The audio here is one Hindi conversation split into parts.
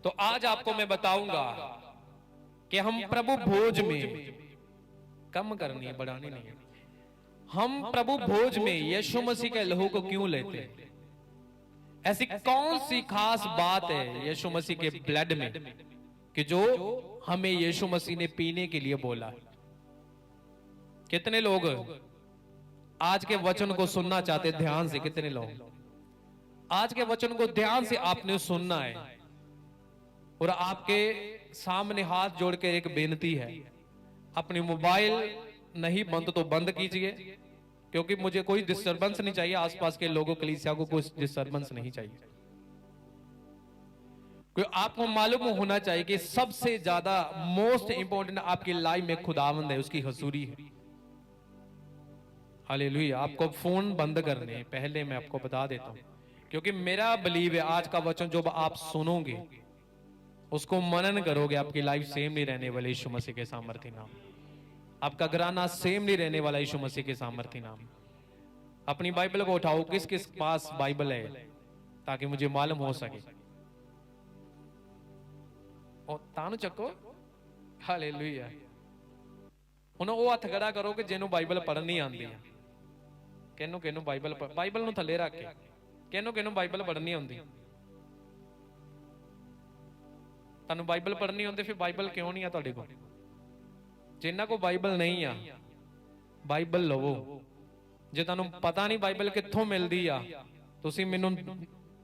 तो आज आपको मैं बताऊंगा कि हम प्रभु भोज में, कम करनी है बढ़ानी नहीं है, हम प्रभु भोज में यीशु मसीह के लहू को क्यों लेते हैं। ऐसी कौन सी खास बात है यीशु मसीह के ब्लड में कि जो हमें यीशु मसीह ने पीने के लिए बोला। कितने लोग आज के वचन को सुनना चाहते, ध्यान से, कितने लोग आज के वचन को ध्यान से आपने सुनना है। और आपके सामने हाथ जोड़ के एक बेनती है, अपनी मोबाइल नहीं बंद तो बंद कीजिए, क्योंकि मुझे कोई डिस्टरबेंस नहीं चाहिए, आसपास के लोगों कलीसिया को कोई डिस्टरबेंस नहीं चाहिए। क्योंकि आपको मालूम होना चाहिए कि सबसे ज्यादा मोस्ट इंपॉर्टेंट आपकी लाइफ में खुदावंद है, उसकी हजूरी है। हालेलुया। आपको फोन बंद करने पहले मैं आपको बता देता हूं, क्योंकि मेरा बिलीव है आज का वचन जो आप सुनोगे उसको मनन करोगे, आपकी लाइफ सेम नहीं रहने वाली यीशु मसीह के सामर्थ्य नाम। आपका घराना सेम नहीं रहने वाला यीशु मसीह के सामर्थ्य नाम। अपनी बाइबल को उठाओ, किस किस पास बाइबल है ताकि मुझे मालूम हो सके। और तानु चको, हालेलुया। ਹੁਣ ਉਹ ਹੱਥ ਖੜਾ ਕਰੋ ਕਿ ਜਿਹਨੂੰ ਬਾਈਬਲ ਪੜ੍ਹਨ ਨਹੀਂ ਆਉਂਦੀ ਹੈ। ਕਿਹਨੂੰ ਕਿਹਨੂੰ ਬਾਈਬਲ ਨੂੰ ਥੱਲੇ ਰੱਖ ਕੇ ਕਿਹਨੂੰ ਕਿਹਨੂੰ ਬਾਈਬਲ ਪੜ੍ਹਨੀ ਆਉਂਦੀ। ਤੁਹਾਨੂੰ ਬਾਈਬਲ ਪੜ੍ਹਨੀ ਆਉਂਦੀ ਫਿਰ ਬਾਈਬਲ ਕਿਉਂ ਨਹੀਂ ਆ ਤੁਹਾਡੇ ਕੋਲ। ਜਿਨ੍ਹਾਂ ਕੋਲ ਬਾਈਬਲ ਨਹੀਂ ਆ ਬਾਈਬਲ ਲਵੋ। ਜੇ ਤੁਹਾਨੂੰ ਪਤਾ ਨਹੀਂ ਬਾਈਬਲ ਕਿੱਥੋਂ ਮਿਲਦੀ ਆ, ਤੁਸੀਂ ਮੈਨੂੰ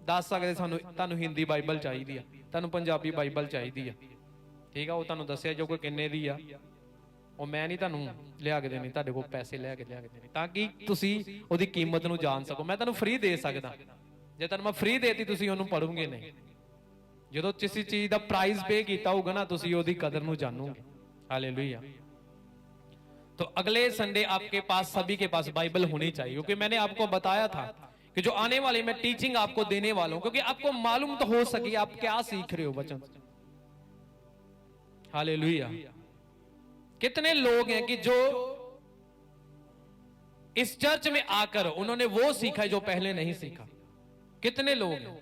ਦੱਸ ਸਕਦੇ ਸਾਨੂੰ ਤੁਹਾਨੂੰ ਹਿੰਦੀ ਬਾਈਬਲ ਚਾਹੀਦੀ ਆ, ਤੁਹਾਨੂੰ ਪੰਜਾਬੀ ਬਾਈਬਲ ਚਾਹੀਦੀ ਆ, ਠੀਕ ਆ। ਉਹ ਤੁਹਾਨੂੰ ਦੱਸਿਆ ਜੋ ਕੋਈ ਕਿੰਨੇ ਦੀ ਆ, ਉਹ ਮੈਂ ਨਹੀਂ ਤੁਹਾਨੂੰ ਲਿਆ ਕੇ ਦੇਣੀ, ਤੁਹਾਡੇ ਕੋਲ ਪੈਸੇ ਲਿਆ ਕੇ ਦੇਣੇ ਤਾਂ ਕਿ ਤੁਸੀਂ ਉਹਦੀ ਕੀਮਤ ਨੂੰ ਜਾਣ ਸਕੋ। ਮੈਂ ਤੁਹਾਨੂੰ ਫ੍ਰੀ ਦੇ ਸਕਦਾ, ਜੇ ਤੁਹਾਨੂੰ ਮੈਂ ਫ੍ਰੀ ਦੇਤੀ ਤੁਸੀਂ ਉਹਨੂੰ ਪੜੋਗੇ ਨਹੀਂ। ਜਦੋਂ ਕਿਸੇ ਚੀਜ਼ ਦਾ ਪ੍ਰਾइस पे ਕੀਤਾ ਹੋਊਗਾ ਨਾ ਤੁਸੀਂ ਉਹਦੀ ਕਦਰ ਨੂੰ ਜਾਣੋਗੇ। हालेलुया। तो अगले संडे आपके पास सभी के पास बाइबल होनी चाहिए, क्योंकि मैंने आपको बताया था कि जो आने वाली मैं टीचिंग आपको देने वाला हूं, क्योंकि आपको मालूम तो हो सके आप क्या सीख रहे हो वचन। हालेलुया। कितने लोग हैं कि जो इस चर्च में आकर उन्होंने वो सीखा जो पहले नहीं सीखा। कितने लोग हैं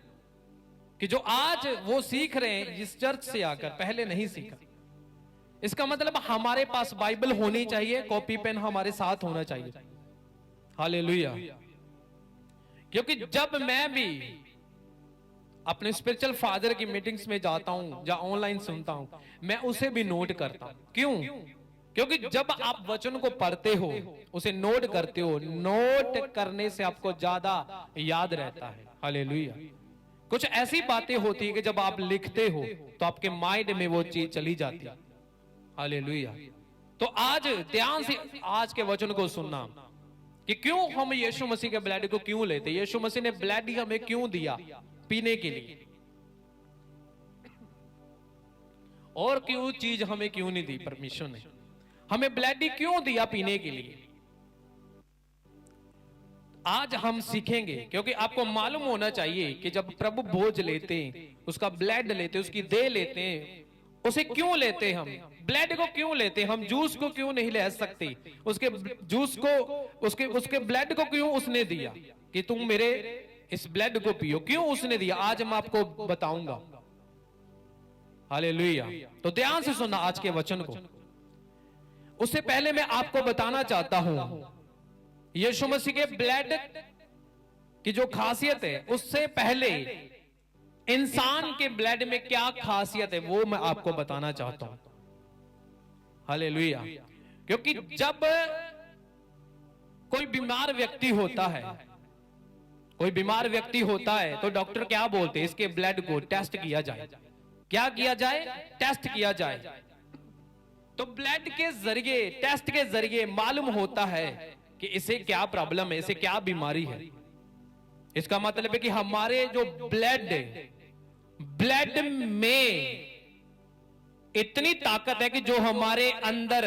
कि जो आज वो सीख रहे हैं इस चर्च से आकर, पहले नहीं सीखा। इसका मतलब हमारे पास बाइबल होनी चाहिए, कॉपी पेन हमारे साथ होना चाहिए। हालेलुया। क्योंकि जब मैं भी अपने स्पिरिचुअल फादर की मीटिंग्स में जाता हूं या ऑनलाइन सुनता हूं, मैं उसे भी नोट करता हूं। क्यों? क्योंकि जब आप वचन को पढ़ते हो, उसे नोट करते हो, नोट करने से आपको ज्यादा याद रहता है। हालेलुया। कुछ ऐसी बातें होती है कि जब आप लिखते हो तो आपके माइंड में वो चीज चली जाती है। हालेलुया। तो आज ध्यान से आज के वचन को सुनना कि क्यों हम यीशु मसीह के ब्लड को क्यों लेते। यीशु मसीह ने ब्लड ही हमें क्यों दिया पीने के लिए, और क्यों चीज हमें क्यों नहीं दी। परमेश्वर ने हमें ब्लड ही क्यों दिया पीने के लिए, आज हम सीखेंगे। क्योंकि आपको मालूम होना चाहिए कि जब प्रभु भोज लेते हैं, उसका ब्लड लेते हैं, उसकी देह लेते हैं, उसे क्यों लेते हम, ब्लड को क्यों लेते हम, जूस को क्यों नहीं ले सकते, उसके जूस को उसके ब्लड को क्यों उसने दिया कि तुम मेरे इस ब्लड को पियो, क्यों उसने दिया, आज मैं आपको बताऊंगा। हालेलुया। तो ध्यान से सुनना आज के वचन को। उससे पहले मैं आपको बताना चाहता हूं यीशु मसीह के ब्लड की जो खासियत है, उससे पहले इंसान के ब्लड में क्या खासियत है वो मैं आपको बताना चाहता हूं। हालेलुया। क्योंकि जब कोई बीमार व्यक्ति होता है, कोई बीमार व्यक्ति होता है तो डॉक्टर क्या बोलते हैं, इसके ब्लड को टेस्ट किया जाए। क्या किया जाए? टेस्ट किया जाए। तो ब्लड के जरिए, टेस्ट के जरिए मालूम होता है कि इसे क्या प्रॉब्लम है, इसे क्या बीमारी है। इसका मतलब है कि हमारे जो ब्लड में इतनी ताकत है कि जो हमारे अंदर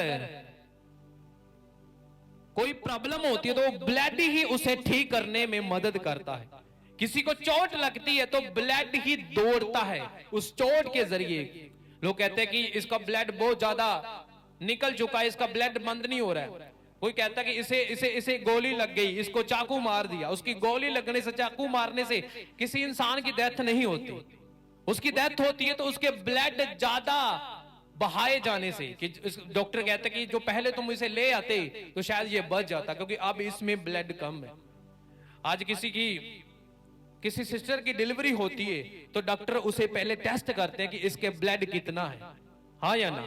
कोई प्रॉब्लम होती है तो ब्लड ही उसे ठीक करने में मदद करता है। किसी को चोट लगती है तो ब्लड ही दौड़ता है उस चोट के जरिए। लोग कहते हैं कि इसका ब्लड बहुत ज्यादा निकल चुका है, इसका ब्लड बंद नहीं हो रहा है। कोई कहता है कि इसे गोली लग गई, इसको चाकू मार दिया। उसकी गोली लगने से, चाकू मारने से किसी इंसान की डेथ नहीं होती। उसकी डेथ होती है तो उसके ब्लड ज्यादा बहाए जाने से, कि डॉक्टर कहते कि जो पहले तुम इसे ले आते तो शायद ये बच जाता, क्योंकि अब इसमें ब्लड कम है। आज किसी सिस्टर की डिलीवरी होती है तो डॉक्टर उसे पहले टेस्ट करते हैं कि इसके ब्लड कितना है, हाँ या ना,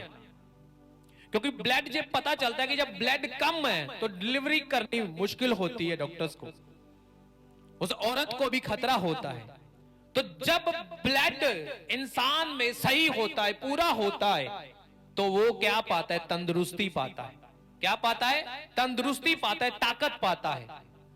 क्योंकि ब्लड जब पता चलता है कि जब ब्लड कम है तो डिलीवरी करनी मुश्किल होती है डॉक्टर्स को, उस औरत को भी खतरा होता है। तो जब ब्लड इंसान में सही होता है, पूरा होता है, तो वो क्या पाता है? तंदुरुस्ती पाता है। क्या पाता है? तंदुरुस्ती पाता है, ताकत पाता है।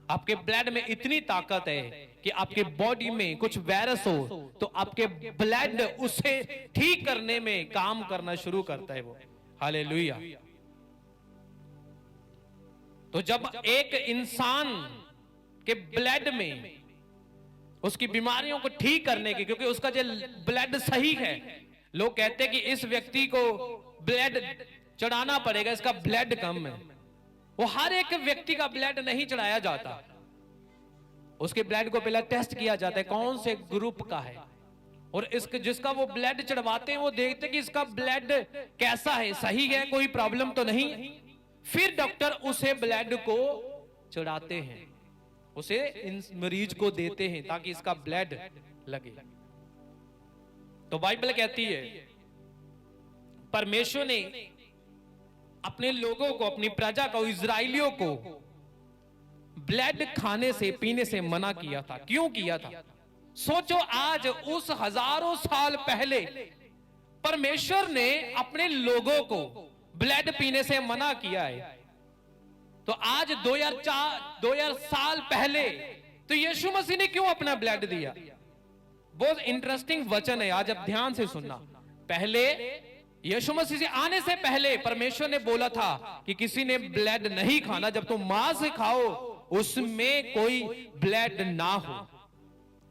आपके ब्लड में इतनी ताकत है कि आपके बॉडी में कुछ वायरस हो तो आपके ब्लड उसे ठीक करने में काम करना शुरू करता है वो। हालेलुया। तो जब एक इंसान के ब्लड में उसकी बीमारियों को ठीक करने की, क्योंकि उसका जो ब्लड सही है, लोग कहते हैं कि इस व्यक्ति को ब्लड चढ़ाना पड़ेगा, इसका ब्लड कम है। वो हर एक व्यक्ति का ब्लड नहीं चढ़ाया जाता, उसके ब्लड को पहले टेस्ट किया जाता है कौन से ग्रुप का है, और इसके जिसका वो ब्लड चढ़वाते हैं वो देखते हैं कि इसका ब्लड कैसा है, सही है, कोई प्रॉब्लम तो नहीं। फिर डॉक्टर उसे ब्लड को चढ़ाते हैं, उसे इन मरीज को देते हैं ताकि इसका ब्लड लगे। तो बाइबल कहती है परमेश्वर ने अपने लोगों को, अपनी प्रजा को, इजराइलियों को ब्लड खाने से, पीने से मना किया था। क्यों किया था? सोचो, आज उस हजारों साल पहले परमेश्वर ने अपने लोगों को ब्लड पीने से मना किया है, तो आज 2000 साल पहले तो यीशु मसीह ने क्यों अपना ब्लड दिया? बहुत इंटरेस्टिंग वचन है, आज आप ध्यान से सुनना। पहले यीशु मसीह से आने से पहले परमेश्वर ने बोला था कि किसी ने ब्लड नहीं खाना, जब तुम मांस खाओ उसमें कोई ब्लड ना हो।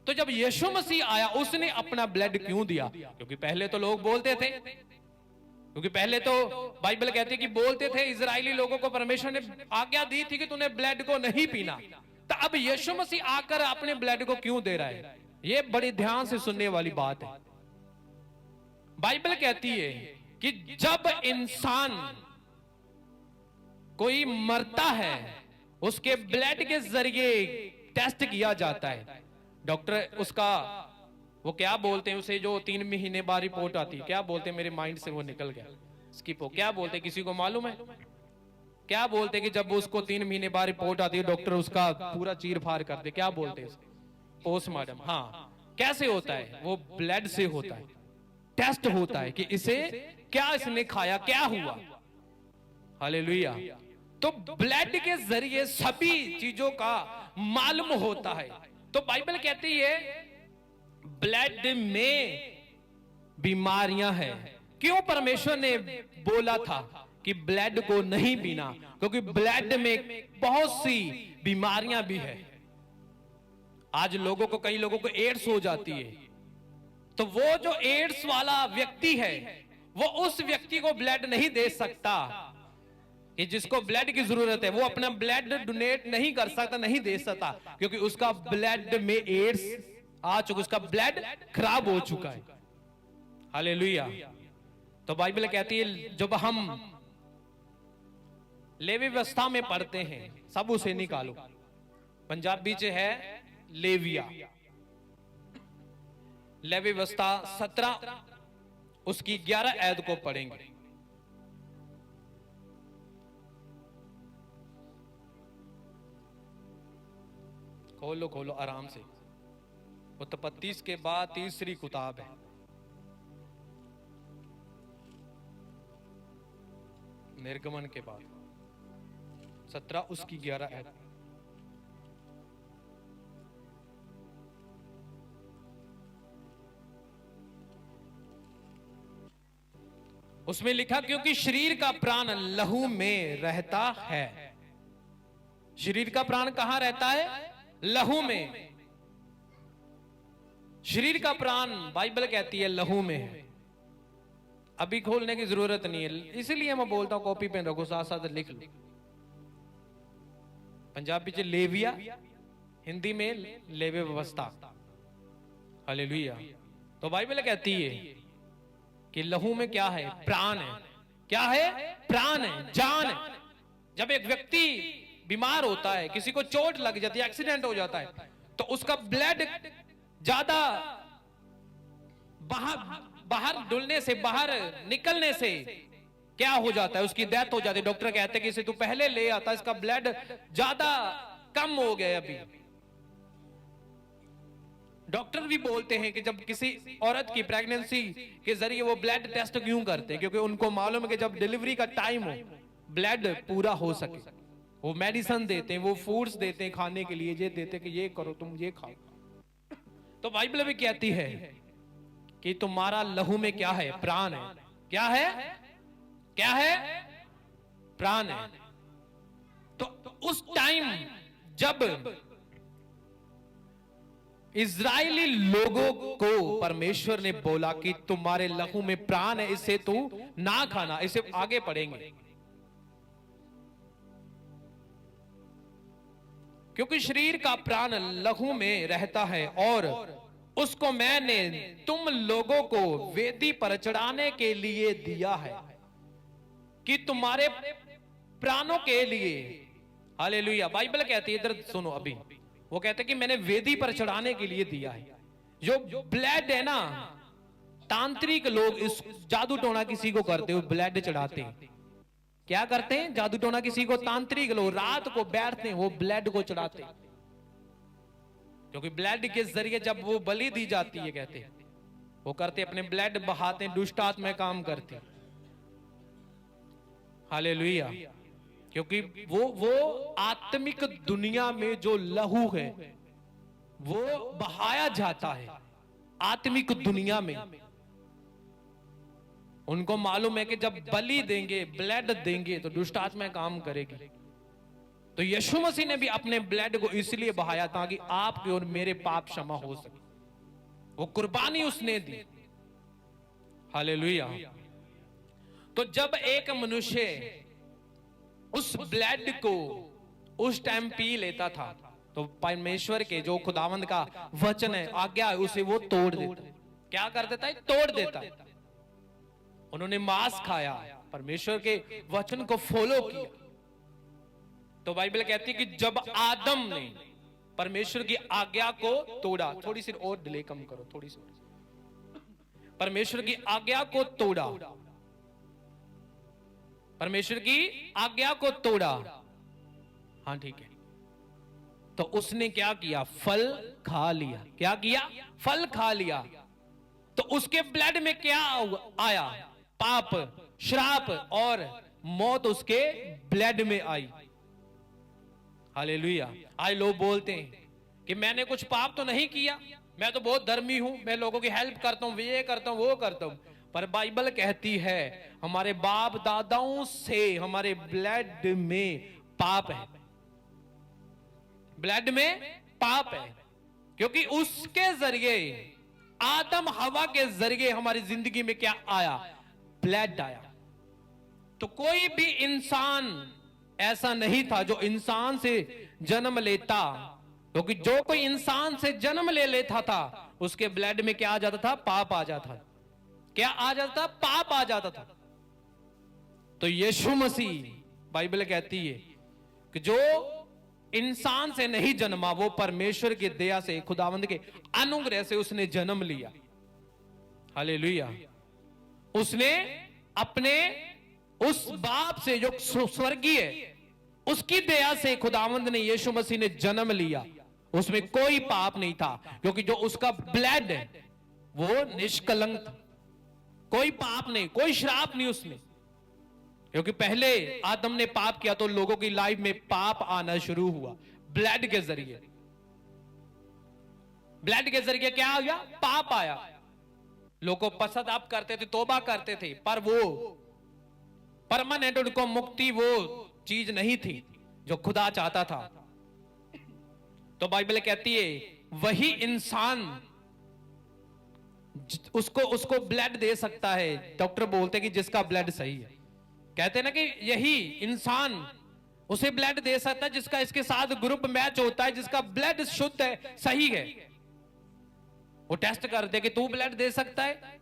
तो जब यीशु मसीह आया उसने अपना ब्लड क्यों दिया? क्योंकि पहले तो लोग बोलते थे, क्योंकि पहले तो बाइबल कहती है कि बोलते थे, इजरायली लोगों को परमेश्वर ने आज्ञा दी थी कि तूने ब्लड को नहीं पीना। तो अब यीशु मसीह आकर अपने ब्लड को क्यों दे रहा है? ये बड़ी ध्यान से सुनने वाली बात है। बाइबल कहती है कि जब इंसान कोई मरता है उसके ब्लड के जरिए टेस्ट किया जाता है, डॉक्टर उसका वो क्या बोलते हैं उसे, जो 3 महीने बाद रिपोर्ट आती है, क्या बोलते हैं? मेरे माइंड से वो निकल गया, स्किप हो। क्या बोलते हैं, किसी को मालूम है? क्या बोलते हैं कि जब उसको 3 महीने बाद रिपोर्ट आती है डॉक्टर उसका पूरा चीर फाड़ कर दे, क्या बोलते हैं? पोस्टमार्टम। हाँ, कैसे होता है? वो ब्लड से होता है, टेस्ट होता है कि इसे क्या, इसने खाया, क्या हुआ। हालेलुया। तो ब्लड के जरिए सभी चीजों का मालूम होता है। तो बाइबल कहती है ब्लड में बीमारियां हैं। क्यों परमेश्वर ने बोला था कि ब्लड को नहीं पीना? क्योंकि ब्लड में बहुत सी बीमारियां भी है। आज लोगों को, कई लोगों को एड्स हो जाती है, तो वो जो एड्स वाला व्यक्ति है वो उस व्यक्ति को ब्लड नहीं दे सकता, कि जिसको ब्लड की जरूरत है वो अपना ब्लड डोनेट नहीं कर सकता, नहीं दे सकता, क्योंकि उसका ब्लड में एड्स आ चुका, उसका ब्लड खराब हो चुका है। हालेलुया। तो बाइबल कहती है जब हम लेवी व्यवस्था में पढ़ते हैं, सब उसे निकालो, पंजाबी च है लेविया, लेवी व्यवस्था 17 उसकी 11 ऐद को पढ़ेंगे। खोलो खोलो आराम से। उत्पत्ति के बाद तीसरी किताब है, निर्गमन के बाद 17 उसकी 11 ऐद। उसमें लिखा क्योंकि शरीर का प्राण लहू में रहता है। शरीर का प्राण कहां रहता है? लहू में। शरीर का प्राण बाइबल कहती है लहू में है। अभी खोलने की जरूरत नहीं है, इसलिए मैं बोलता हूं कॉपी पेन रखो, साथ साथ लिख लो। पंजाबी च लेविया, हिंदी में लेवे व्यवस्था। हालेलुया। तो बाइबल कहती है कि लहू में क्या है? प्राण है। क्या है? प्राण है, जान है। जब एक व्यक्ति बीमार होता है, किसी को चोट लग जाती है, एक्सीडेंट हो जाता है, तो उसका ब्लड ज्यादा बाहर डुलने से, बाहर निकलने से क्या हो जाता है? उसकी डेथ हो जाती है। डॉक्टर कहते हैं कि इसे तू पहले ले आता, इसका ब्लड ज्यादा कम हो गया अभी। डॉक्टर भी बोलते हैं कि जब किसी औरत की प्रेगनेंसी के जरिए वो ब्लड टेस्ट क्यों करते हैं? क्योंकि उनको मालूम है कि जब डिलीवरी का टाइम हो, ब्लड पूरा हो सके, वो मेडिसिन देते हैं, वो फूड्स देते हैं खाने के लिए, ये देते हैं कि ये करो, तुम ये खाओ। तो बाइबल भी कहती है कि तुम्हारा लहू में क्या है? प्राण है। क्या है? क्या है? प्राण है। तो उस टाइम जब इजरायली लोगों को परमेश्वर ने बोला कि तुम्हारे लहू में प्राण है, इसे तू ना खाना, इसे आगे पढ़ेंगे, क्योंकि शरीर का प्राण लहू में रहता है और उसको मैंने तुम लोगों को वेदी पर चढ़ाने के लिए दिया है, कि तुम्हारे प्राणों के लिए। हालेलुया। बाइबल कहती है, इधर सुनो अभी, वो कहते हैं कि मैंने वेदी पर चढ़ाने के लिए दिया है। जो ब्लड है ना, तांत्रिक लोग इस जादू टोना किसी को करते हुए ब्लड चढ़ाते हैं। क्या करते हैं? जादू टोना किसी को, तांत्रिक लोग रात को बैठते हैं, वो ब्लड को चढ़ाते हैं, क्योंकि ब्लड के जरिए जब वो बलि दी जाती है, कहते हैं वो करते अपने ब्लड बहाते, दुष्ट आत्मा काम करते। हालेलुया। क्योंकि वो आत्मिक दुनिया में जो लहू है वो बहाया जाता है आत्मिक दुनिया में। उनको मालूम है कि जब बलि देंगे, ब्लड देंगे, तो दुष्ट आत्मा काम करेगी। तो यीशु मसीह ने भी अपने ब्लड को इसलिए बहाया ताकि आपके और मेरे पाप क्षमा हो सके। वो कुर्बानी उसने दी। हालेलुया। तो जब एक मनुष्य उस ब्लड को उस टाइम पी लेता था, तो परमेश्वर के जो खुदावंद का वचन है, आज्ञा है, उसे वो तोड़ देता। क्या कर देता है? तोड़ देता। उन्होंने मांस खाया, परमेश्वर के वचन को फॉलो किया। तो बाइबल कहती है कि जब आदम ने परमेश्वर की आज्ञा को तोड़ा, थोड़ी सी और डिले कम करो, थोड़ी सी, परमेश्वर की आज्ञा को तोड़ा, परमेश्वर की आज्ञा को तोड़ा, हाँ ठीक है, तो उसने क्या किया? फल खा लिया। क्या किया? फल खा लिया। तो उसके ब्लड में क्या आया? पाप, श्राप और मौत उसके ब्लड में आई। हालेलुया। आज लोग बोलते हैं कि मैंने कुछ पाप तो नहीं किया, मैं तो बहुत धर्मी हूं, मैं लोगों की हेल्प करता हूं, ये करता हूं, वो करता हूं। पर बाइबल कहती है हमारे बाप दादाओं से हमारे ब्लड में पाप है, ब्लड में पाप है, क्योंकि उसके जरिए, आदम हवा के जरिए हमारी जिंदगी में क्या आया? ब्लड आया। तो कोई भी इंसान ऐसा नहीं था जो इंसान से जन्म लेता, क्योंकि जो कोई इंसान से जन्म ले लेता था उसके ब्लड में क्या आ जाता था? पाप आ जाता था। क्या आ जाता? पाप आ जाता था। तो यीशु मसीह, बाइबल कहती है कि जो इंसान से नहीं जन्मा वो परमेश्वर की दया से, खुदावंद के अनुग्रह से उसने जन्म लिया। हालेलुया। उसने अपने उस बाप से जो स्वर्गीय, उसकी दया से खुदावंद ने, यीशु मसीह ने जन्म लिया। उसमें कोई पाप नहीं था, क्योंकि जो उसका ब्लड है वो निष्कलंक था। कोई पाप नहीं, कोई श्राप नहीं उसमें, क्योंकि पहले आदम ने पाप किया तो लोगों की लाइफ में पाप आना शुरू हुआ ब्लड के जरिए। ब्लड के जरिए क्या आ गया? पाप आया। लोगों पश्चाताप करते थे, तौबा करते थे, पर वो परमानेंट, उनको मुक्ति वो चीज नहीं थी जो खुदा चाहता था। तो बाइबल कहती है वही इंसान उसको ब्लड दे सकता है। डॉक्टर बोलते हैं कि जिसका ब्लड सही है, कहते हैं ना कि यही इंसान उसे ब्लड दे सकता है जिसका इसके साथ ग्रुप मैच होता है, जिसका ब्लड शुद्ध है, सही है। वो टेस्ट करते कि तू ब्लड दे सकता है,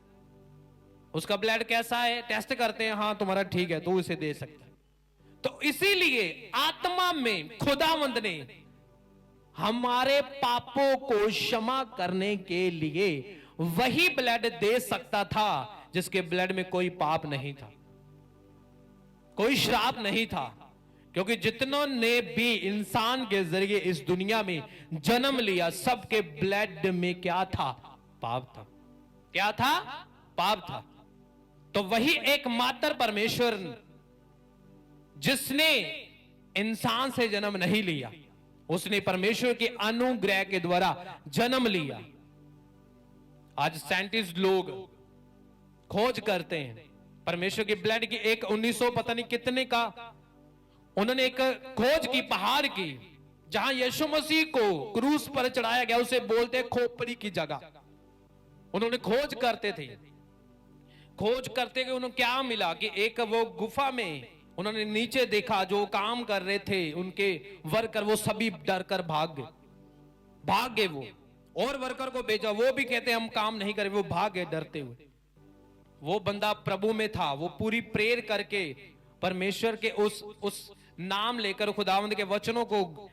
उसका ब्लड कैसा है, टेस्ट करते हैं, हाँ तुम्हारा ठीक है, तू इसे दे सकता है। तो इसीलिए आत्मा में खुदावंद ने हमारे पापों को क्षमा करने के लिए वही ब्लड दे सकता था जिसके ब्लड में कोई पाप नहीं था, कोई श्राप नहीं था। क्योंकि जितनों ने भी इंसान के जरिए इस दुनिया में जन्म लिया, सबके ब्लड में क्या था? पाप था। क्या था? पाप था। तो वही एकमात्र परमेश्वर जिसने इंसान से जन्म नहीं लिया, उसने परमेश्वर के अनुग्रह के द्वारा जन्म लिया। आज साइंटिस्ट लोग खोज करते हैं परमेश्वर के ब्लड की, एक 1900 पता नहीं कितने का उन्होंने एक खोज की, पहाड़ की, जहां यीशु मसीह को क्रूस पर चढ़ाया गया, उसे बोलते खोपड़ी की जगह। उन्होंने खोज करते थे, खोज करते कि उन्हें क्या मिला कि एक वो गुफा में उन्होंने नीचे देखा, जो काम कर रहे थे उनके वर्कर, वो सभी डर कर भाग गए वो, और वर्कर को भेजा, वो भी कहते हम काम नहीं करें, वो भाग गए डरते हुए। वो बंदा प्रभु में था, वो पूरी प्रेयर करके परमेश्वर के उस नाम लेकर, खुदावंद के वचनों को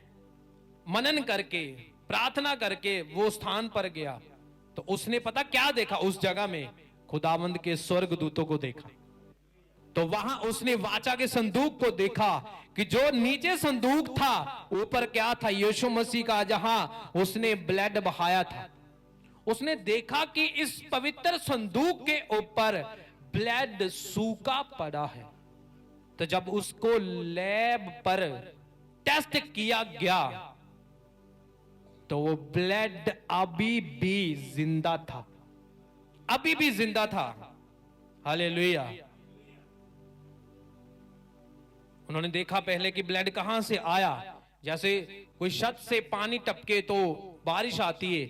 मनन करके, प्रार्थना करके वो स्थान पर गया। तो उसने पता क्या देखा? उस जगह में खुदावंद के स्वर्गदूतों को देखा। तो वहां उसने वाचा के संदूक को देखा कि जो नीचे संदूक था, ऊपर क्या था? यीशु मसीह का, जहां उसने ब्लड बहाया था। उसने देखा कि इस पवित्र संदूक के ऊपर ब्लड सूखा पड़ा है। तो जब उसको लैब पर टेस्ट किया गया, तो वो ब्लड अभी भी जिंदा था, अभी भी जिंदा था। हालेलुया। उन्होंने देखा पहले कि ब्लड कहां से आया। जैसे कोई छत से पानी टपके तो बारिश आती है,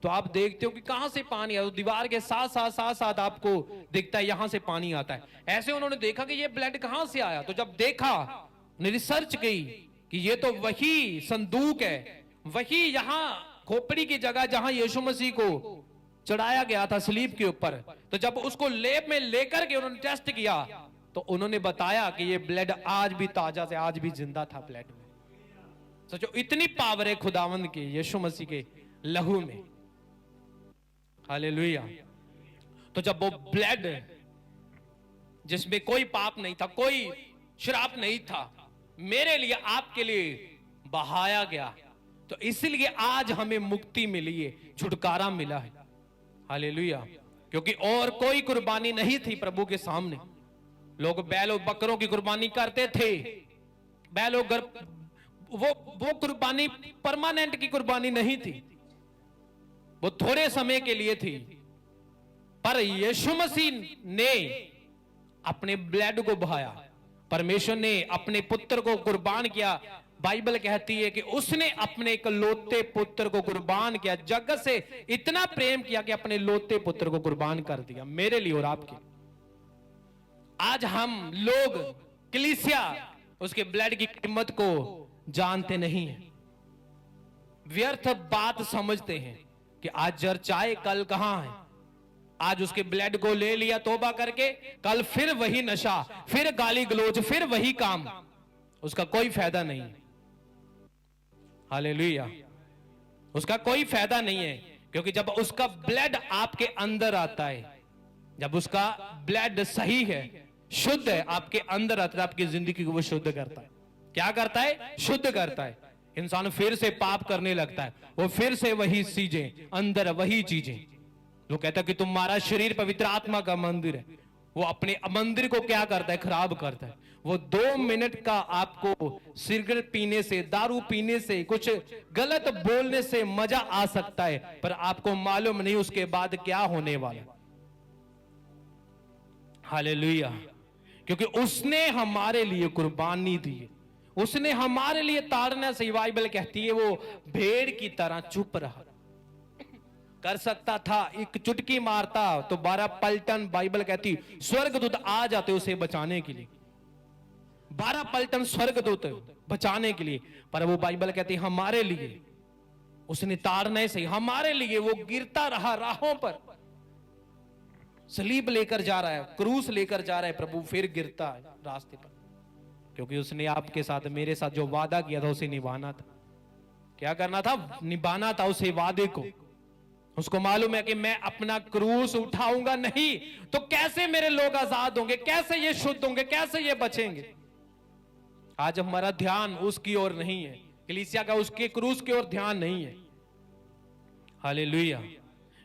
तो आप देखते हो कि कहां से पानी आया, तो दीवार के साथ साथ आपको दिखता है यहां से पानी आता है। ऐसे उन्होंने देखा कि ये ब्लड कहां से आया। तो जब देखा, रिसर्च की कि ये तो वही संदूक है, वही यहां खोपड़ी की जगह जहां यीशु मसीह को चढ़ाया गया था सलीब के ऊपर। तो जब उसको लैब में लेकर के उन्होंने टेस्ट किया, तो उन्होंने बताया कि ये ब्लड आज भी ताजा से, आज भी जिंदा था ब्लड में। सोचो, इतनी पावर है खुदावंद के यीशु मसीह के लहू में। हालेलुया। तो जब वो ब्लड जिसमें कोई पाप नहीं था, कोई श्राप नहीं था, मेरे लिए, आपके लिए बहाया गया, तो इसलिए आज हमें मुक्ति मिली है, छुटकारा मिला है। हालेलुया। क्योंकि और कोई कुर्बानी नहीं थी प्रभु के सामने। लोग बैलों बकरों की कुर्बानी करते थे, बैलों वो कुर्बानी परमानेंट की कुर्बानी नहीं थी, वो थोड़े समय के लिए थी। पर यीशु मसीह ने अपने ब्लड को बहाया, परमेश्वर ने अपने पुत्र को कुर्बान किया। बाइबल कहती है कि उसने अपने इकलौते पुत्र को कुर्बान किया, जगत से इतना प्रेम किया कि अपने लौते पुत्र को कुर्बान कर दिया, मेरे लिए और आपके। आज हम लोग कलीसिया उसके ब्लड की कीमत को जानते नहीं है, व्यर्थ बात समझते हैं कि आज चर्चाएं, कल कहां है। आज उसके ब्लड को ले लिया तौबा करके, कल फिर वही नशा, फिर गाली गलोच, फिर वही काम, उसका कोई फायदा नहीं है। हालेलुया। उसका कोई फायदा नहीं है, क्योंकि जब उसका ब्लड आपके अंदर आता है, जब उसका ब्लड सही है, शुद्ध है, आपके अंदर आता है, आपकी जिंदगी को वो शुद्ध करता है। क्या करता है? शुद्ध करता है। इंसान फिर से पाप करने लगता है, वो फिर से वही चीजें अंदर, वही चीजें। वो कहता है कि तुम्हारा शरीर पवित्र आत्मा का मंदिर है, वो अपने मंदिर को क्या करता है? खराब करता है। वो 2 मिनट का आपको सिगरेट पीने से, दारू पीने से, कुछ गलत बोलने से मजा आ सकता है, पर आपको मालूम नहीं उसके बाद क्या होने वाला। हालेलुया। क्योंकि उसने हमारे लिए कुर्बानी दी, उसने हमारे लिए ताड़ना से, बाइबल कहती है वो भेड़ की तरह चुप रहा। कर सकता था एक चुटकी मारता तो 12 पलटन, बाइबल कहती स्वर्गदूत आ जाते उसे बचाने के लिए, 12 पलटन स्वर्गदूत बचाने के लिए। पर वो बाइबल कहती हमारे लिए उसने ताड़ने से हमारे लिए वो गिरता रहा राहों पर, सलीब लेकर जा रहा है, क्रूस लेकर जा रहा है प्रभु, फिर गिरता है रास्ते पर, क्योंकि उसने आपके साथ मेरे साथ जो वादा किया था उसे निभाना था। क्या करना था? निभाना था उसे वादे को। उसको मालूम है कि मैं अपना क्रूस उठाऊंगा नहीं तो कैसे मेरे लोग आजाद होंगे, कैसे ये शुद्ध होंगे, कैसे ये बचेंगे। आज हमारा ध्यान उसकी ओर नहीं है, कलीसिया का उसके क्रूस की ओर ध्यान नहीं है। हालेलुया।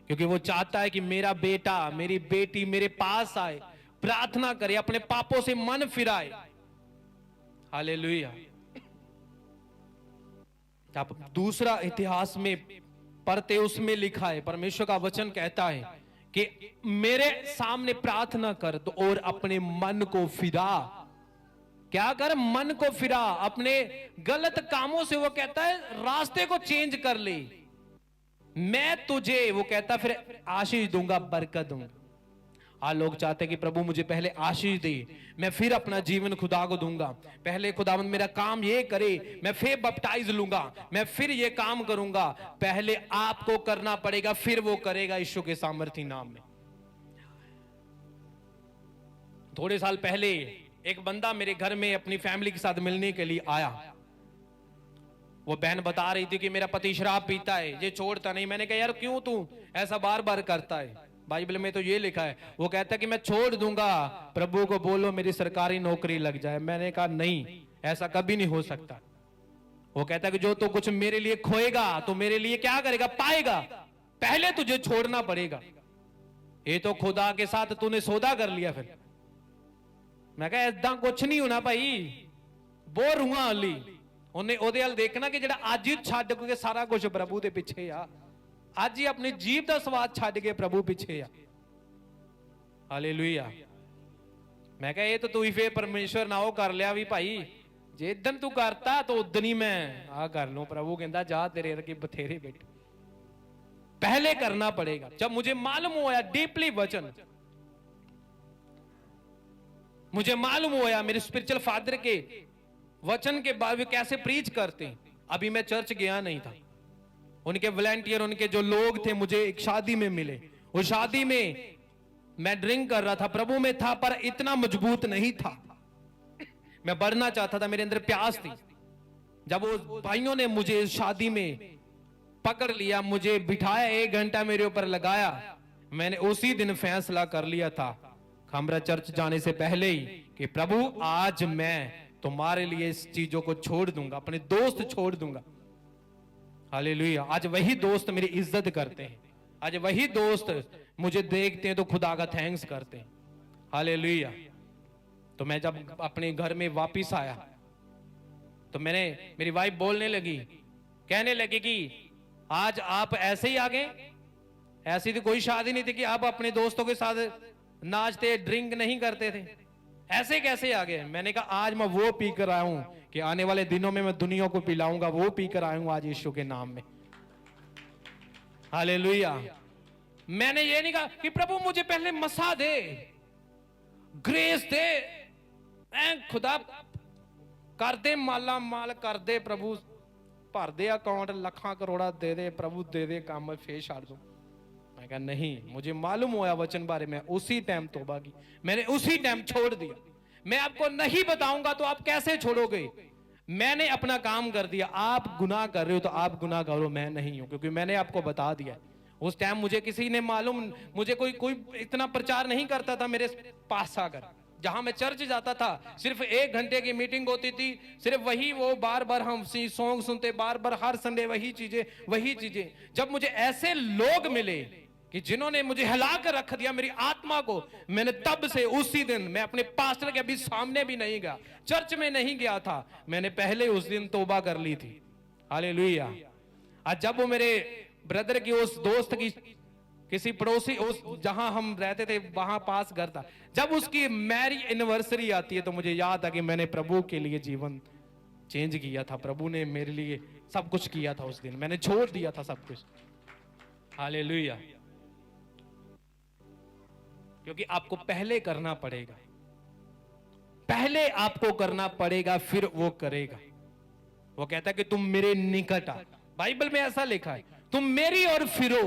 क्योंकि वो चाहता है कि मेरा बेटा मेरी बेटी मेरे पास आए, प्रार्थना करे, अपने पापों से मन फिराए। हालेलुया। आप दूसरा इतिहास में पढ़ते, उसमें लिखा है, परमेश्वर का वचन कहता है कि मेरे सामने प्रार्थना कर तो और अपने मन को फिरा। क्या कर? मन को फिरा, अपने गलत कामों से वो कहता है रास्ते को चेंज कर ले, मैं तुझे वो कहता फिर आशीष दूंगा, बरकत दूंगा। आज लोग चाहते हैं कि प्रभु मुझे पहले आशीष दे, मैं फिर अपना जीवन खुदा को दूंगा। पहले खुदावंद मेरा काम ये करे, मैं फिर बपटाइज लूंगा, मैं फिर ये काम करूंगा। पहले आपको करना पड़ेगा, फिर वो करेगा यीशु के सामर्थी नाम में। थोड़े साल पहले एक बंदा मेरे घर में अपनी फैमिली के साथ मिलने के लिए आया। वो बहन बता रही थी कि मेरा पति शराब पीता है, ये छोड़ता नहीं। मैंने कहा यार क्यों तू ऐसा बार बार करता है? बाइबल में तो ये लिखा है। वो कहता है कि मैं छोड़ दूंगा, प्रभु को बोलो मेरी सरकारी नौकरी लग जाए। मैंने कहा नहीं, ऐसा कभी नहीं हो सकता। वो कहता है कि जो तो कुछ मेरे लिए खोएगा तो मेरे लिए क्या करेगा? पाएगा। पहले तुझे छोड़ना पड़ेगा। ये तो खुदा के साथ तूने सौदा कर लिया। फिर मैं कहा ऐसा कुछ नहीं होना भाई, बोर हुआ हाली ਉਹਨੇ ਉਹਦੇ ਵੱਲ ਦੇਖਣਾ ਕਿ ਜਿਹੜਾ ਅੱਜ ਹੀ ਛੱਡ ਕੇ ਸਾਰਾ ਕੁਝ ਪ੍ਰਭੂ ਦੇ ਪਿੱਛੇ ਆ, ਅੱਜ ਹੀ ਆਪਣੀ ਜੀਭ ਦਾ ਸਵਾਦ ਛੱਡ ਕੇ ਪ੍ਰਭੂ ਪਿੱਛੇ ਆ। ਹਾਲੇਲੂਇਆ। ਮੈਂ ਕਿਹਾ ਇਹ ਤਾਂ ਤੂੰ ਹੀ ਫੇਰ ਪਰਮੇਸ਼ਵਰ ਨਾ ਉਹ ਕਰ ਲਿਆ ਵੀ ਭਾਈ ਜੇ ਇਦਨ ਤੂੰ ਕਰਤਾ ਤਾਂ ਉਦਨ ਹੀ ਮੈਂ ਆ ਕਰ ਲੂੰ। ਪ੍ਰਭੂ ਕਹਿੰਦਾ ਜਾ तेरे वर्गे बथेरे बैठे। पहले करना पड़ेगा। जब मुझे मालूम हुआ डीपली वचन, मुझे मालूम हुआ मेरे स्पिरिचुअल फादर के वचन के बाद वे कैसे प्रीच करते हैं। अभी मैं चर्च गया नहीं था, उनके वॉलंटियर उनके जो लोग थे मुझे एक शादी में मिले। उस शादी में मैं ड्रिंक कर रहा था, प्रभु में था पर इतना मजबूत नहीं था। मैं बढ़ना चाहता था, मेरे अंदर प्यास थी। जब वो भाइयों ने मुझे इस शादी में पकड़ लिया, मुझे बिठाया, 1 घंटा मेरे ऊपर लगाया, मैंने उसी दिन फैसला कर लिया था खामरा चर्च जाने से पहले ही कि प्रभु आज मैं तुम्हारे लिए इस चीजों को छोड़ दूंगा, अपने दोस्त छोड़ दूंगा। हालेलुया। आज वही दोस्त मेरी इज्जत करते हैं, आज वही दोस्त मुझे देखते हैं तो खुदा का थैंक्स करते हैं। हालेलुया। तो मैं जब अपने घर में वापस आया तो मेरी वाइफ बोलने लगी, कहने लगी कि आज आप ऐसे ही आ गए, ऐसी तो कोई शादी नहीं थी कि आप अपने दोस्तों के साथ नाचते ड्रिंक नहीं करते थे, ऐसे कैसे आ गए? मैंने कहा आज मैं वो पी कर आया हूं कि आने वाले दिनों में मैं दुनिया को पिलाऊंगा, वो पी कर आया हूं आज यीशु के नाम में। हालेलुया। मैंने ये नहीं कहा कि प्रभु मुझे पहले मसा दे, ग्रेस दे, खुदा कर दे, माला माल कर दे, प्रभु भर दे अकाउंट, लखा करोड़ा दे दे, प्रभु दे दे काम फिर छाड़ दो। मैं कहा नहीं, मुझे मालूम हुआ वचन बारे में, उसी टाइम तौबा की, मैंने उसी टाइम छोड़ दिया। मैं आपको नहीं बताऊंगा तो आप कैसे छोड़ोगे? मैंने अपना काम कर दिया। आप गुनाह कर रहे हो तो आप गुनाह करो, मैं नहीं हूं, क्योंकि मैंने आपको बता दिया। उस टाइम मुझे किसी ने मालूम, मुझे कोई इतना प्रचार नहीं करता था मेरे पास आकर। जहां मैं चर्च जाता था सिर्फ 1 घंटे की मीटिंग होती थी, सिर्फ वही वो बार बार हम सॉन्ग सुनते, बार बार हर संडे वही चीजें। जब मुझे ऐसे लोग मिले कि जिन्होंने मुझे हिला कर रख दिया मेरी आत्मा को, मैंने तब से उसी दिन मैं अपने पास्टर के अभी सामने भी नहीं गया, चर्च में नहीं गया था, मैंने पहले उस दिन तौबा कर ली थी। हालेलुया। आज जब वो मेरे ब्रदर की उस दोस्त की किसी पड़ोसी, उस जहां हम रहते थे वहां पास घर था, जब उसकी मैरिज एनिवर्सरी आती है तो मुझे याद है कि मैंने प्रभु के लिए जीवन चेंज किया था। प्रभु ने मेरे लिए सब कुछ किया था उस दिन, मैंने छोड़ दिया था सब कुछ। हालेलुया। क्योंकि आपको पहले करना पड़ेगा, पहले आपको करना पड़ेगा, फिर वो करेगा। वो कहता है कि तुम मेरे निकट आ, बाइबल में ऐसा लिखा है, तुम मेरी ओर फिरो।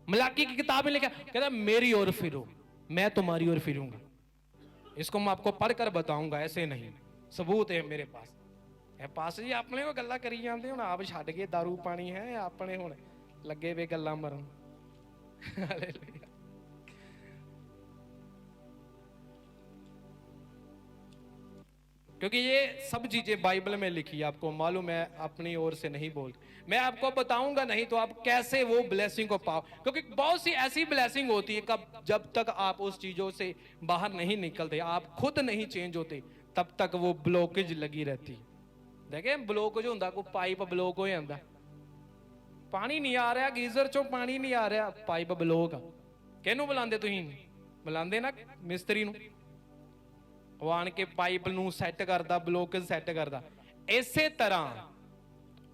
मलाकी की किताब में लिखा, कहता मेरी ओर फिरो, मैं तुम्हारी ओर फिरूंगा। इसको मैं आपको पढ़कर बताऊंगा, ऐसे नहीं, सबूत है मेरे पास। पास जी अपने को गल्ला करी जाते हो, आप छड़ के दारू पानी है अपने हुण लगे वे गल्ला मरन। क्योंकि ये सब चीजें बाइबल में लिखी है, आपको मालूम है, अपनी ओर से नहीं बोल, मैं आपको बताऊंगा नहीं तो आप कैसे वो ब्लेसिंग को पाओ। क्योंकि बहुत सी ऐसी ब्लेसिंग होती है कब, जब तक आप उस चीजों से बाहर नहीं निकलते, आप खुद नहीं चेंज होते, तब तक वो ब्लॉकेज लगी रहती है। देखे ब्लॉकेज होता, कोई पाइप ब्लॉक हो जाता, पानी नहीं आ रहा, गीजर चो पानी नहीं आ रहा, पाइप ब्लॉक आ। किहनू बुलांदे तुसीं? बुलांदे ना मिस्त्री नू, वो आन के पाइप नू सैट करदा, ब्लॉकेज सैट करदा। इसे तरह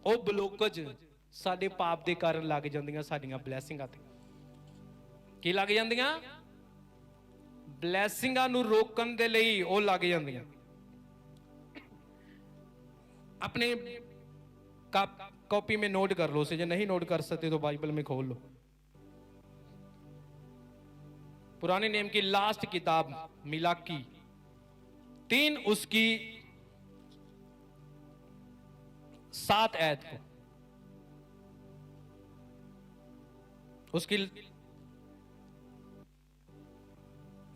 वो ब्लॉकेज साडे पाप दे कारण लग जांदियां, साडीआं ब्लैसिंगां ते की लग जांदियां, ब्लैसिंगां नू रोकण दे लई वो लग जांदियां। अपने कॉपी में नोट कर लो, जो नहीं नोट कर सकते तो बाइबल में खोल लो। पुराने नियम की लास्ट किताब मिलाकी 3 उसकी 7 आयत को, उसकी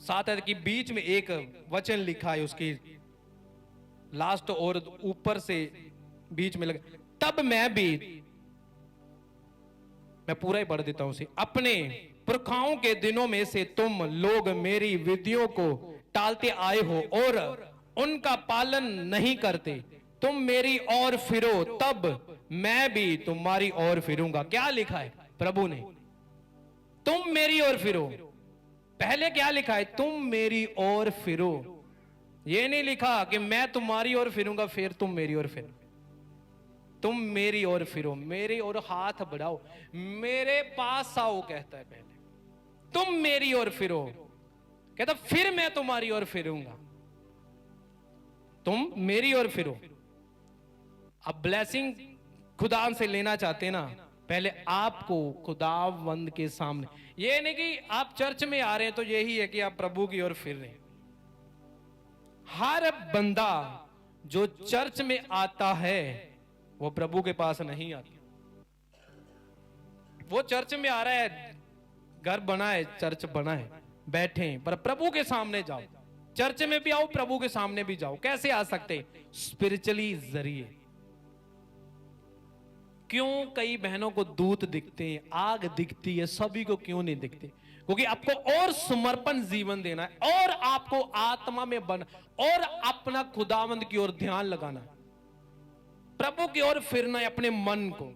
7 आयत के बीच में एक वचन लिखा है, उसकी लास्ट और ऊपर से बीच में लगा, तब मैं पूरा ही पढ़ देता हूं उसे। अपने पुरखाओं के दिनों में से तुम लोग मेरी विधियों को टालते आए हो और उनका पालन नहीं करते, तुम मेरी ओर फिरो, तब मैं भी तुम्हारी ओर फिरूंगा। क्या लिखा है प्रभु ने? तुम मेरी ओर फिरो। पहले क्या लिखा है? तुम मेरी ओर फिरो। ये नहीं लिखा कि मैं तुम्हारी ओर फिरूंगा फिर तुम मेरी ओर फिरो। तुम मेरी ओर फिरो, मेरी ओर हाथ बढ़ाओ, मेरे पास आओ, कहता है पहले तुम मेरी ओर फिरो, कहता फिर मैं तुम्हारी ओर फिरूंगा। तुम मेरी ओर फिरो। अब ब्लेसिंग खुदा से लेना चाहते ना, पहले आपको खुदावंद के सामने, ये नहीं कि आप चर्च में आ रहे हैं तो यही है कि आप प्रभु की ओर फिर रहे हैं। हर बंदा जो चर्च में आता है वो प्रभु के पास नहीं आता। वो चर्च में आ रहा है, घर बना है, चर्च बना है, बैठे, पर प्रभु के सामने जाओ। चर्च में भी आओ, प्रभु के सामने भी जाओ। कैसे आ सकते? स्पिरिचुअली जरिए। क्यों कई बहनों को दूत दिखते हैं, आग दिखती है, सभी को क्यों नहीं दिखते? क्योंकि आपको और समर्पण जीवन देना है, और आपको आत्मा में बन, और अपना खुदावंद की ओर ध्यान लगाना, प्रभु की ओर फिरना है। अपने मन को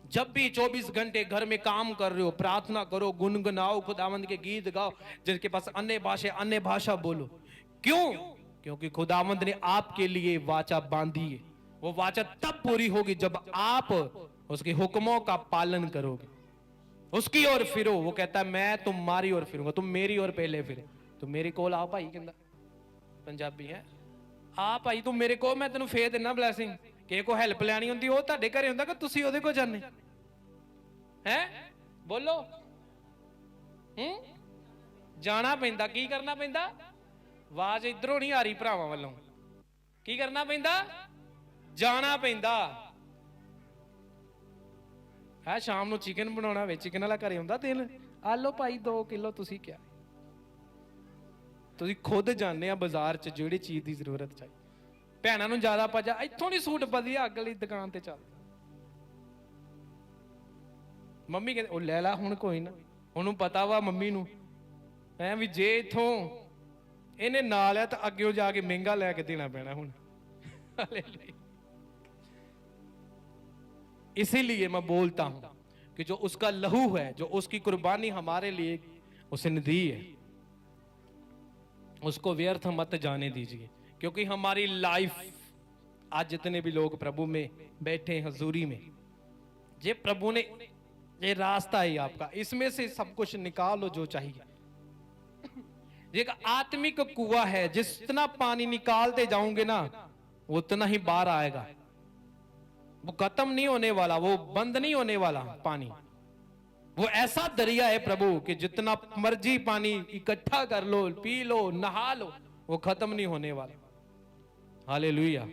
जब भी 24 घंटे घर में काम कर रहे हो, प्रार्थना करो, गुनगुनाओ, खुदावंद के गीत गाओ, जिसके पास अन्य भाषा बोलो। क्यों? क्योंकि खुदावंद ने आपके लिए वाचा बांधी है। वो वाचा तब पूरी होगी जब आप उसके हुक्मों का पालन करोगे, उसकी ओर फिरो। वो कहता है मैं तुम्हारी ओर फिरूंगा, तुम मेरी ओर पहले फिरे। तुम मेरे कोल आओ भाई, कहता पंजाबी है, आ भाई तू मेरे को, मैं तेन फेर देना ब्लैसिंग। कि को हेल्प लैनी होंदी वो तुहाडे घरे हुंदा कि तुसीं ओहदे कोल जाने हैं? बोलो। जाना पैंदा। की करना पैंदा? आवाज इधरों नहीं आ रही भरावां वालों। की करना पैंदा? जाना पैंदा है। शाम नूं चिकन बनाउणा होवे, चिकन वाला घरे हुंदा, तेल आ लो भाई 2 किलो। तुसीं क्या, तुसीं खुद जाने आ बाजार च जिहड़ी चीज की जरूरत चाहिए। भैणां नूं ज्यादा भजा, इत्थों नहीं सूट वधिया, अगली दुकान ते चल। मम्मी कहते ले ला हुण, कोई ना, उन्होंने पता वा मम्मी नूं है भी जे इत्थों इन्हें नाल है तो अगे जाके महंगा लैके देना पैना हुण। इसीलिए मैं बोलता हूं कि जो उसका लहू है, जो उसकी कुर्बानी हमारे लिए उसने दी है, उसको व्यर्थ मत जाने दीजिए। क्योंकि हमारी लाइफ, आज जितने भी लोग प्रभु में बैठे हैं हजूरी में, ये प्रभु ने, ये रास्ता है आपका, इसमें से सब कुछ निकालो जो चाहिए। एक आत्मिक कुआं है, जितना पानी निकालते जाओगे ना उतना ही बाहर आएगा। वो खत्म नहीं होने वाला, वो बंद नहीं होने वाला पानी। वो ऐसा दरिया है प्रभु कि जितना मर्जी पानी इकट्ठा कर लो, पी लो, नहा लो, वो खत्म नहीं होने वाला। हालेलुया।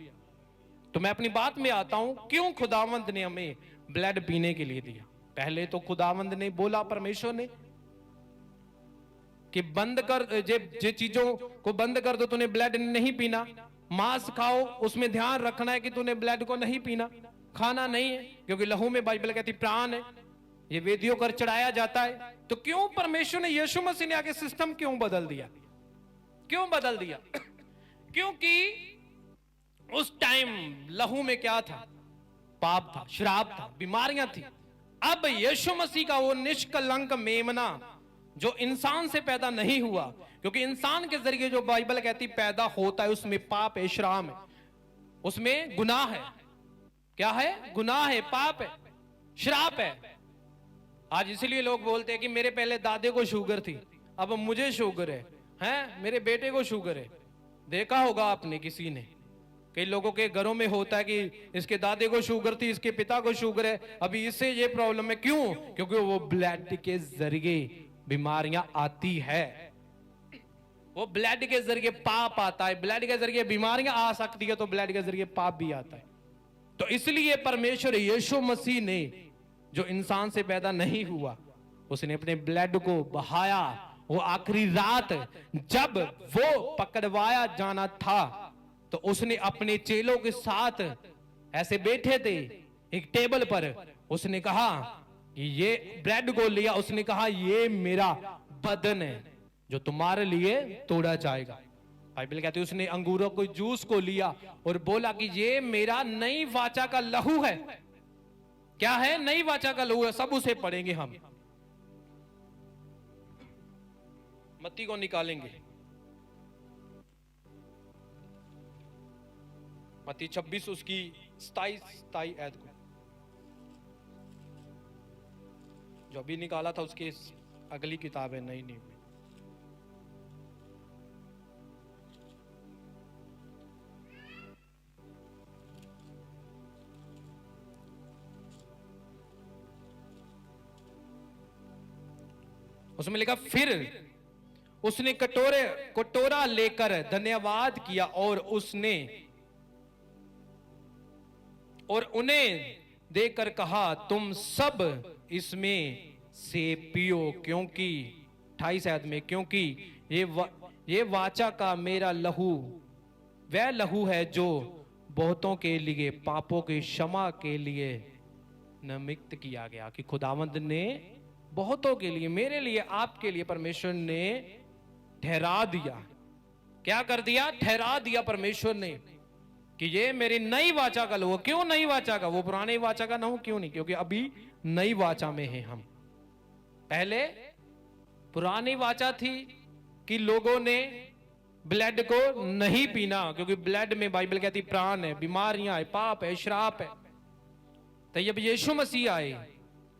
तो मैं अपनी बात में आता हूं, क्यों खुदावंद ने हमें ब्लड पीने के लिए दिया। पहले तो खुदावंद ने बोला, परमेश्वर ने, कि बंद कर, जे चीजों को बंद कर दो, तूने ब्लड नहीं पीना। मांस खाओ, उसमें ध्यान रखना है कि तूने ब्लड को नहीं पीना, खाना नहीं है, क्योंकि लहू में बाइबल कहती प्राण है, ये वेदियों कर चढ़ाया जाता है। तो क्यों परमेश्वर ने, यीशु मसीह ने आके सिस्टम क्यों बदल दिया? क्यों बदल दिया? क्योंकि उस टाइम लहू में क्या था? पाप था, श्राप था, बीमारियां थी। अब यीशु मसीह का वो निष्कलंक मेमना जो इंसान से पैदा नहीं हुआ, क्योंकि इंसान के जरिए जो बाइबल कहती पैदा होता है, उसमें पाप है, श्राप है, उसमें गुनाह है। क्या है? गुनाह है, पाप है, श्राप है। आज इसलिए लोग बोलते हैं कि मेरे पहले दादे को शुगर थी, अब मुझे शुगर है, मेरे बेटे को शुगर है। देखा होगा आपने, किसी ने, कई लोगों के घरों में होता है कि इसके दादे को शुगर थी, इसके पिता को शुगर है, अभी इससे ये प्रॉब्लम है। क्यों? क्योंकि वो ब्लड के जरिए बीमारियां आती है, वो ब्लड के जरिए पाप आता है, ब्लड के जरिए बीमारियां आ सकती है, तो ब्लड के जरिए पाप भी आता है। तो इसलिए परमेश्वर यीशु मसीह ने, जो इंसान से पैदा नहीं हुआ, उसने अपने ब्लड को बहाया। वो आखिरी रात जब वो पकड़वाया जाना था, तो उसने अपने चेलों के साथ ऐसे बैठे थे एक टेबल पर, उसने कहा कि ये ब्रेड को लिया, उसने कहा ये मेरा बदन है जो तुम्हारे लिए तोड़ा जाएगा। बाइबल कहती है उसने अंगूरों को जूस को लिया और बोला कि ये मेरा नई वाचा का लहू है। क्या है? नई वाचा का लहू है। सब उसे पढ़ेंगे हम। मत्ती को निकालेंगे, मत्ती 26 उसकी 27 ऐड को, जो अभी निकाला था उसके अगली किताब है, नई नींव में। उसमें लिखा, फिर उसने कटोरा लेकर धन्यवाद किया और उन्हें देकर कहा, तुम सब इसमें से पियो, क्योंकि 28 आयत में, क्योंकि ये वाचा का मेरा लहू वह लहू है जो बहुतों के लिए पापों की क्षमा के लिए निमित्त किया गया। कि खुदावंद ने बहुतों के लिए, मेरे लिए, आपके लिए परमेश्वर ने ठहरा दिया। क्या कर दिया? ठहरा दिया परमेश्वर ने कि ये मेरी नई वाचा का लहू। क्यों नई वाचा का? वो पुरानी वाचा का लहू क्यों नहीं? क्योंकि अभी नई वाचा में है हम। पहले पुरानी वाचा थी कि लोगों ने ब्लड को नहीं पीना, क्योंकि ब्लड में बाइबल कहती प्राण है, बीमारियां है, पाप है, श्राप है। तो जब यीशु मसीह आए,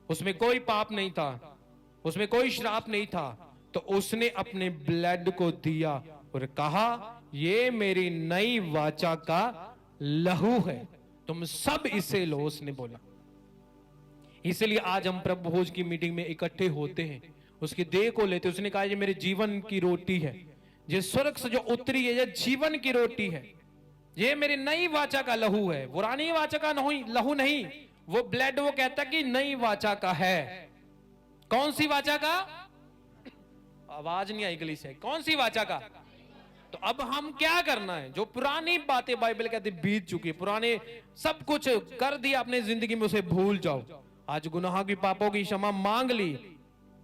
उसमें कोई पाप नहीं था, उसमें कोई श्राप नहीं था, तो उसने अपने ब्लड को दिया और कहा ये मेरी नई वाचा का लहू है, तुम सब इसे लो, उसने बोला। इसलिए आज हम प्रभु भोज की मीटिंग में इकट्ठे होते हैं, उसकी देह को लेते। उसने कहा ये मेरे जीवन की रोटी है, ये स्वर्ग से जो उतरी है, ये जीवन की रोटी है, ये मेरी नई वाचा का लहू है। पुरानी वाचा का लहू नहीं, वो ब्लड, वो कहता कि नई वाचा का है। कौन सी वाचा का? आवाज नहीं आई गली से। कौन सी वाचा का? तो अब हम क्या करना है? जो पुरानी बातें बाइबल कहती बीत चुकी है, पुराने सब कुछ कर दिया अपने जिंदगी में, उसे भूल जाओ। आज गुनाह की, पापों की क्षमा मांग ली,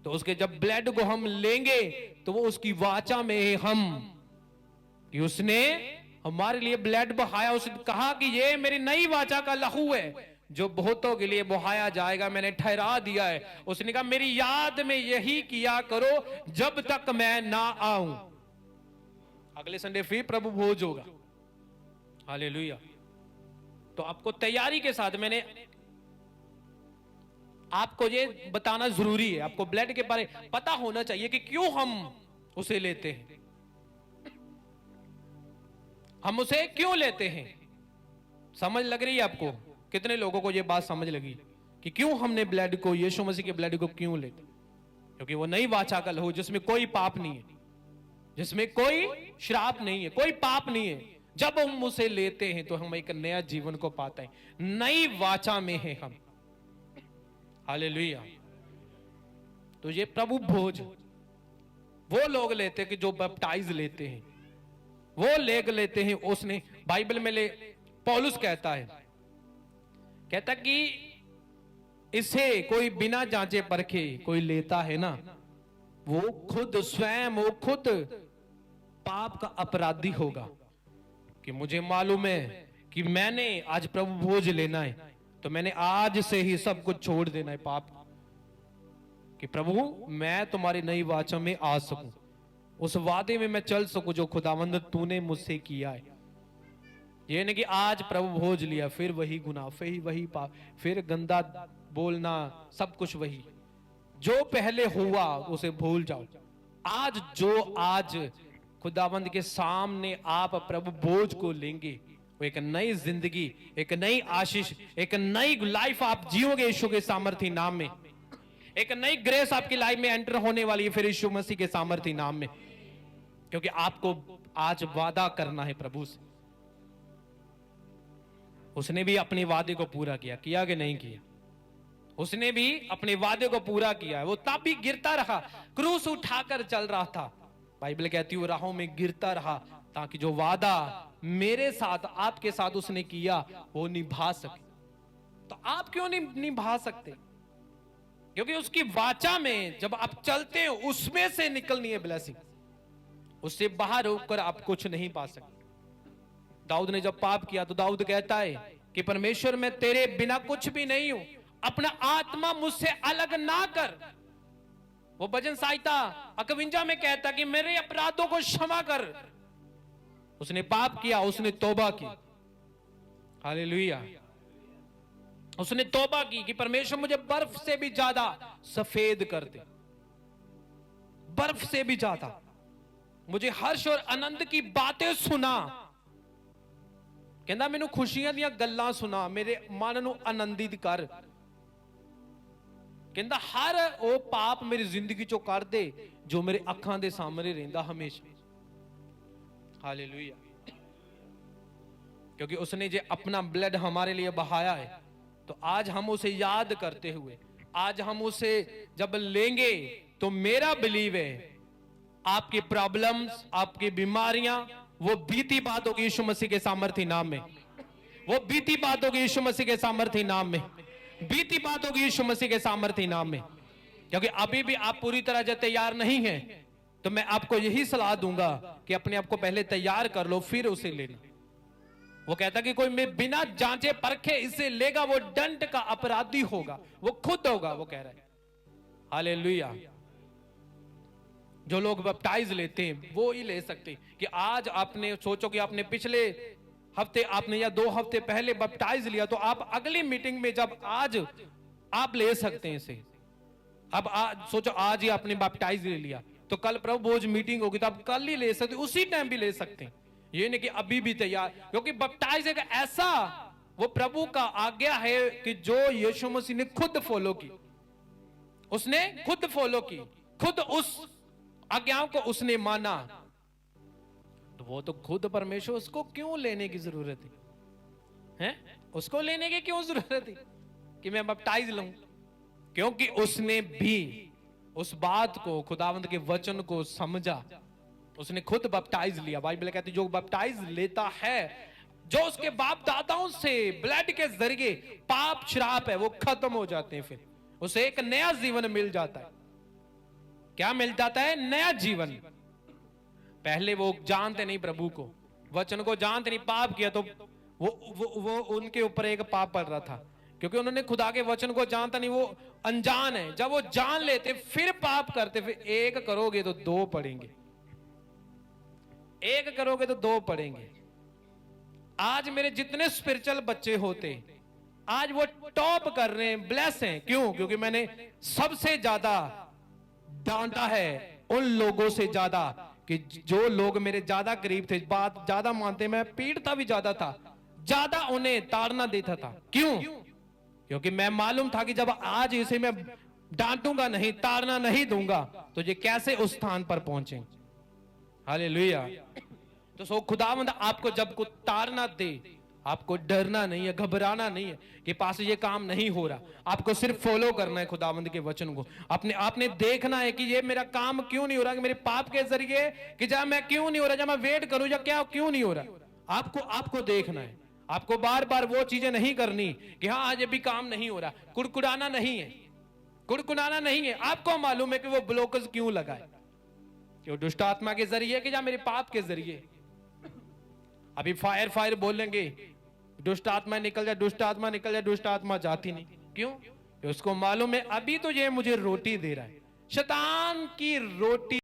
तो उसके जब ब्लड को हम लेंगे तो वो उसकी वाचा में हम, कि उसने हमारे लिए ब्लड बहाया। उसने कहा कि ये मेरी नई वाचा का लहू है जो बहुतों के लिए बहाया जाएगा, मैंने ठहरा दिया है। उसने कहा मेरी याद में यही किया करो जब तक मैं ना आऊं। अगले संडे फिर प्रभु भोज होगा। हालेलुया। तो आपको तैयारी के साथ मैंने आपको ये बताना जरूरी है, आपको ब्लड के बारे पता होना चाहिए कि क्यों हम उसे लेते हैं, हम उसे क्यों लेते हैं। समझ लग रही है आपको? कितने लोगों को यह बात समझ लगी कि क्यों हमने ब्लड को, यीशु मसीह के ब्लड को क्यों लेते? क्योंकि वो नई वाचा का लहू जिसमें कोई पाप नहीं है, जिसमें कोई श्राप नहीं है, कोई पाप नहीं है। जब हम उसे लेते हैं तो हम एक नया जीवन को पाते हैं, नई वाचा में हैं हम। हालेलुया। तो ये प्रभु भोज वो लोग लेते हैं कि जो बैप्टाइज लेते हैं, वो लेते हैं। उसने बाइबल में पौलुस कहता कि इसे कोई बिना जांचे परखे कोई लेता है ना, वो खुद स्वयं, वो खुद पाप का अपराधी होगा। कि मुझे मालूम है कि मैंने आज प्रभु भोज लेना है, तो मैंने आज से ही सब कुछ छोड़ देना है पाप, कि प्रभु मैं तुम्हारी नई वाचा में आ सकूं, उस वादे में मैं चल सकूं जो खुदावंद तूने मुझसे किया है। ये नहीं कि आज प्रभु भोज लिया फिर वही गुनाह, फिर वही पाप, फिर गंदा बोलना, सब कुछ वही। जो पहले हुआ उसे भूल जाओ। आज खुदावंद के सामने आप प्रभु भोज को लेंगे, वो एक नई जिंदगी, एक नई आशीष, एक नई लाइफ आप जियोगे यीशु के सामर्थी नाम में। एक नई ग्रेस आपकी लाइफ में एंटर होने वाली है फिर यीशु मसीह के सामर्थी नाम में, क्योंकि आपको आज वादा करना है प्रभु से। उसने भी अपने वादे को पूरा किया कि नहीं किया? उसने भी अपने वादे को पूरा किया है। वो तब भी गिरता रहा, क्रूस उठाकर चल रहा था। बाइबल कहती है वो राहों में गिरता रहा ताकि जो वादा मेरे साथ, आपके साथ उसने किया वो निभा सके। तो आप क्यों नहीं निभा सकते? क्योंकि उसकी वाचा में जब आप चलते हो उसमें से निकलनी है ब्लेसिंग, उससे बाहर होकर आप कुछ नहीं पा सकते। दाऊद ने जब पाप किया तो दाऊद कहता है कि परमेश्वर मैं तेरे बिना कुछ भी नहीं हूं, अपना आत्मा मुझसे अलग ना कर। वो भजन संहिता 51 में कहता कि मेरे अपराधों को क्षमा कर। उसने पाप किया, उसने तौबा की। हालेलुया। उसने तौबा की कि परमेश्वर मुझे बर्फ से भी ज्यादा सफेद कर दे, बर्फ से भी ज्यादा मुझे हर्ष और आनंद की बातें सुना। कहता मैनू खुशियां दियां गल्लां सुना, मेरे मन नू आनंदित कर। कहता हर वो पाप मेरी जिंदगी चो कर दे जो मेरे अखां दे सामने रहिंदा हमेशा। हालेलुया। क्योंकि उसने जो अपना ब्लड हमारे लिए बहाया है, तो आज हम उसे याद करते हुए, आज हम उसे जब लेंगे तो मेरा बिलीव है आपकी प्रॉब्लम्स, आपकी बीमारियां, वो बीती बात होगी यीशु मसीह के सामर्थी नाम में। वो बीती बात होगी यीशु मसीह के सामर्थी नाम में। बीती बात होगी यीशु मसीह के सामर्थी नाम में। क्योंकि अभी भी आप पूरी तरह से तैयार नहीं हैं, तो मैं आपको यही सलाह दूंगा कि अपने आप को पहले तैयार कर लो, फिर उसे लेना। वो कहता कि कोई मैं बिना जांचे परखे इसे लेगा वो दंड का अपराधी होगा, वो खुद होगा। वो कह रहा है हालेलुया। जो लोग बैप्टाइज लेते हैं वो ही ले सकते हैं। कि आज आपने सोचो कि आपने पिछले हफ्ते आपने या 2 हफ्ते पहले बैप्टाइज लिया, तो आप अगली मीटिंग में जब आज आप ले सकते हैं इसे। अब सोचो आज ही आपने बैप्टाइज ले लिया, तो कल प्रभु भोज मीटिंग होगी तो आप कल ही ले सकते, उसी टाइम भी ले सकते हैं। ये नहीं कि अभी भी तैयार, क्योंकि बैप्टाइज एक ऐसा वो प्रभु का आज्ञा है कि जो यीशु मसीह ने खुद फॉलो की। उसने खुद फॉलो की, खुद उस आज्ञाओं को उसने माना। तो वो तो खुद परमेश्वर, उसको क्यों लेने की जरूरत है? उसको लेने की क्यों जरूरत है कि मैं बैप्टाइज लूं? क्योंकि उसने भी उस बात को, खुदावंद के वचन को समझा, उसने खुद बैप्टाइज लिया। बाइबल कहती है जो बैप्टाइज लेता है, जो उसके बाप दादाओं से ब्लड के जरिए पाप श्राप है वो खत्म हो जाते हैं, फिर उसे एक नया जीवन मिल जाता है। क्या मिल जाता है? नया जीवन। पहले वो जानते नहीं प्रभु को, वचन को जानते नहीं, पाप किया तो वो उनके ऊपर एक पाप पड़ रहा था, क्योंकि उन्होंने खुदा के वचन को जानता नहीं, वो अनजान है। जब वो जान लेते फिर पाप करते, फिर एक करोगे तो 2 पड़ेंगे, एक करोगे तो 2 पड़ेंगे। आज मेरे जितने स्पिरिचुअल बच्चे होते, आज वो टॉप कर रहे हैं, ब्लेस हैं। क्यों? क्योंकि मैंने सबसे ज्यादा डांटा है उन लोगों से ज्यादा, कि जो लोग मेरे ज्यादा करीब थे, बात ज्यादा मानते, मैं पीड़ता भी ज्यादा था, ज्यादा उन्हें ताड़ना देता था। क्यों? क्योंकि मैं मालूम था कि जब आज इसे मैं डांटूंगा नहीं, ताड़ना नहीं दूंगा, तो ये कैसे उस स्थान पर पहुंचे। हालेलुया। तो सो खुदावंद आपको जब को ताड़ना दे, आपको डरना नहीं है, घबराना नहीं है कि पास ये काम नहीं हो रहा। आपको सिर्फ फॉलो करना है खुदावंद के वचन को। आपने देखना है कि ये मेरा काम क्यों नहीं हो रहा, कि मेरे पाप के जरिए, कि जब मैं क्यों नहीं हो रहा, जब मैं वेट करूं या क्या क्यों नहीं हो रहा। आपको देखना है। आपको बार बार वो चीजें नहीं करनी कि हाँ आज भी काम नहीं हो रहा। कुड़कुड़ाना नहीं है, कुड़कुड़ाना नहीं है। आपको मालूम है कि वो ब्लॉकर्स क्यों लगाए, क्यों दुष्ट आत्मा के जरिए कि या मेरे पाप के जरिए। अभी फायर बोलेंगे, दुष्ट आत्मा निकल जाए, दुष्ट आत्मा निकल जाए, दुष्ट आत्मा जाती नहीं। क्यों? उसको मालूम है अभी तो ये मुझे रोटी दे रहा है, शैतान की रोटी